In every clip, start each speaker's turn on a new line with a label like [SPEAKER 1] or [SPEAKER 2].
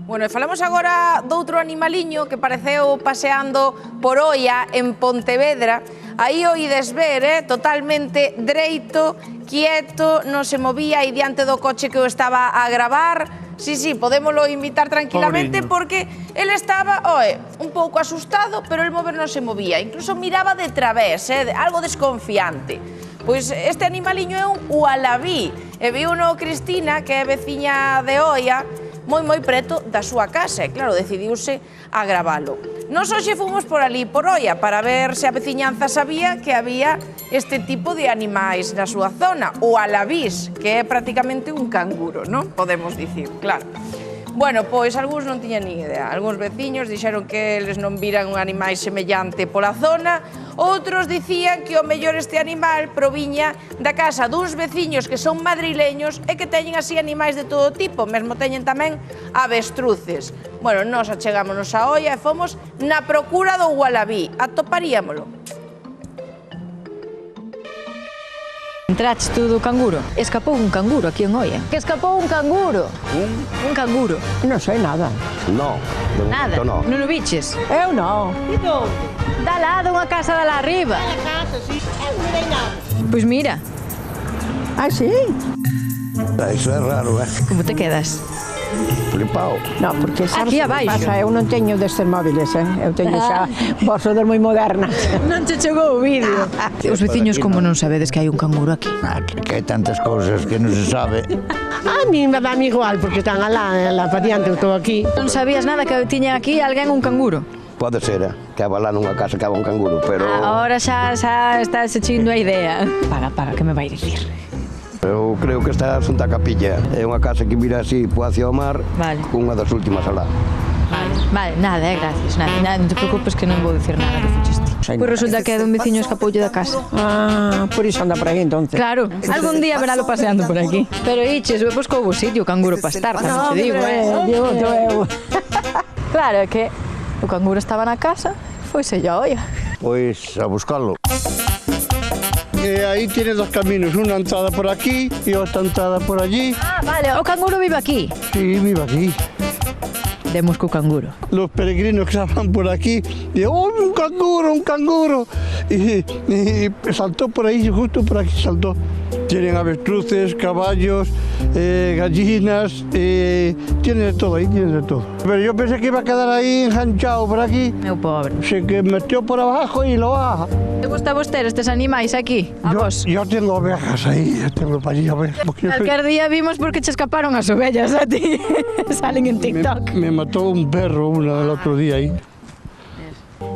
[SPEAKER 1] Bueno, e falamos agora doutro animaliño que pareceu paseando por Oia, en Pontevedra. Aí o ides ver, totalmente dreito, quieto, non se movía aí diante do coche que o estaba a gravar. Sí, podémoslo invitar tranquilamente porque ele estaba, un pouco asustado, pero el mover non se movía. Incluso miraba de través, algo desconfiante. Pois este animaliño é un ualabí. E viu no Cristina, que é veciña de Oia, moi preto da súa casa, e claro, decidiuse a gravalo. Nos hoxe fomos por ali, por Oia, para ver se a veciñanza sabía que había este tipo de animais na súa zona, o alabís, que é prácticamente un canguro, non? Podemos dicir, claro. Bueno, pois algúns non tiñan ni idea. Algúns veciños dixeron que eles non viran un animal semellante pola zona, outros dicían que o mellor este animal proviña da casa duns veciños que son madrileños e que teñen así animais de todo tipo, mesmo teñen tamén avestruces. Bueno, nós achegámonos a Oia e fomos na procura do ualabí. Atoparíamolo.
[SPEAKER 2] Entraches tú do canguro? Escapou un canguro aquí en Oia. Que escapou un canguro? Un canguro.
[SPEAKER 3] Non sei nada.
[SPEAKER 4] No, de momento no.
[SPEAKER 2] Non o viches?
[SPEAKER 3] Eu non.
[SPEAKER 2] Da lá, dunha casa da lá arriba.
[SPEAKER 5] Da casa, sí. Eu non dei nada.
[SPEAKER 2] Pois mira.
[SPEAKER 3] Ah, sí?
[SPEAKER 4] Iso é raro,
[SPEAKER 2] Como te quedas?
[SPEAKER 4] Flipao.
[SPEAKER 3] Non, porque sabes
[SPEAKER 2] Aquí
[SPEAKER 3] o que
[SPEAKER 2] abaixo.
[SPEAKER 3] pasa, eu non teño destes móviles, eu teño xa bolsos moi modernas.
[SPEAKER 2] Non che chegou o vídeo. Os veciños como non sabedes que hai un canguro aquí?
[SPEAKER 4] Que hai tantas cousas que non se sabe.
[SPEAKER 5] A mí me dá igual, porque están alá pa diante, eu estou aquí.
[SPEAKER 2] Non sabías nada que tiña aquí alguén un canguro?
[SPEAKER 4] Pode ser, que haba lá nunha casa que haba un canguro, pero...
[SPEAKER 2] Ahora xa está se chindo a idea. Paga, que me vai dicir?
[SPEAKER 4] Eu creo que está xunta a capilla. É unha casa que mira así, hacia o mar, unha das últimas alá.
[SPEAKER 2] Vale, nada, gracias, nada, non te preocupes que non vou dicir nada que fuchiste. Pois resulta que é dun veciño escapoulle da casa.
[SPEAKER 3] Ah, por iso anda por aí entonces.
[SPEAKER 2] Claro, algún día veralo paseando por aquí. Pero iches, pois que houve sitio, canguro para estar, tamén te digo,
[SPEAKER 3] Digo, eu.
[SPEAKER 2] Claro, é que o canguro estaba na casa, foise a Oia.
[SPEAKER 4] Pois a buscarlo.
[SPEAKER 6] Ahí tiene dos caminos, una entrada por aquí y otra entrada por allí.
[SPEAKER 2] Ah, vale, o canguro vive aquí.
[SPEAKER 6] Sí, vive aquí.
[SPEAKER 2] Demos co canguro.
[SPEAKER 6] Los peregrinos que estaban por aquí, y ¡oh, un canguro, un canguro! Y saltó por ahí, justo por aquí saltó. Tienen avestruces, caballos, gallinas, tienen de todo ahí, tienen de todo. Pero yo pensé que iba a quedar ahí enganchado por aquí.
[SPEAKER 2] Meu pobre.
[SPEAKER 6] Se que metió por abajo y lo baja.
[SPEAKER 2] Te gusta vos ter estes animais aquí? A vos?
[SPEAKER 6] Yo tengo ovejas ahí, tengo para allí a ver.
[SPEAKER 2] Calquer día vimos porque che escaparon as ovellas a ti. Salen en TikTok.
[SPEAKER 6] Me mató un perro una el otro día ahí.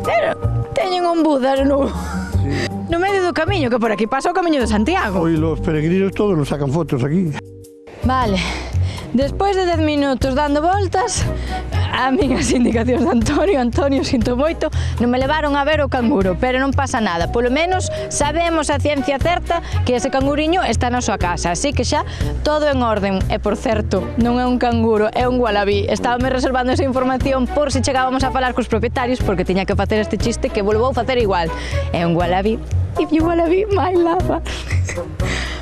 [SPEAKER 2] Pero teñen un Buda no medio do camiño, que por aquí pasa o camiño de Santiago.
[SPEAKER 6] Hoy los peregrinos todos nos sacan fotos aquí.
[SPEAKER 2] Vale, despois de 10 minutos dando voltas, a min as indicacións de Antonio, sinto moito, non me levaron a ver o canguro, pero non pasa nada. Polo menos sabemos a ciencia certa que ese canguriño está na súa casa, así que xa todo en orden. E, por certo, non é un canguro, é un ualabí. Estábame reservando esa información por se chegábamos a falar cos propietarios, porque tiña que facer este chiste que volvou a facer igual. É un ualabí. If you wallaby, my lava.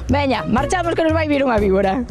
[SPEAKER 2] Veña, marchamos que nos vai vir unha víbora.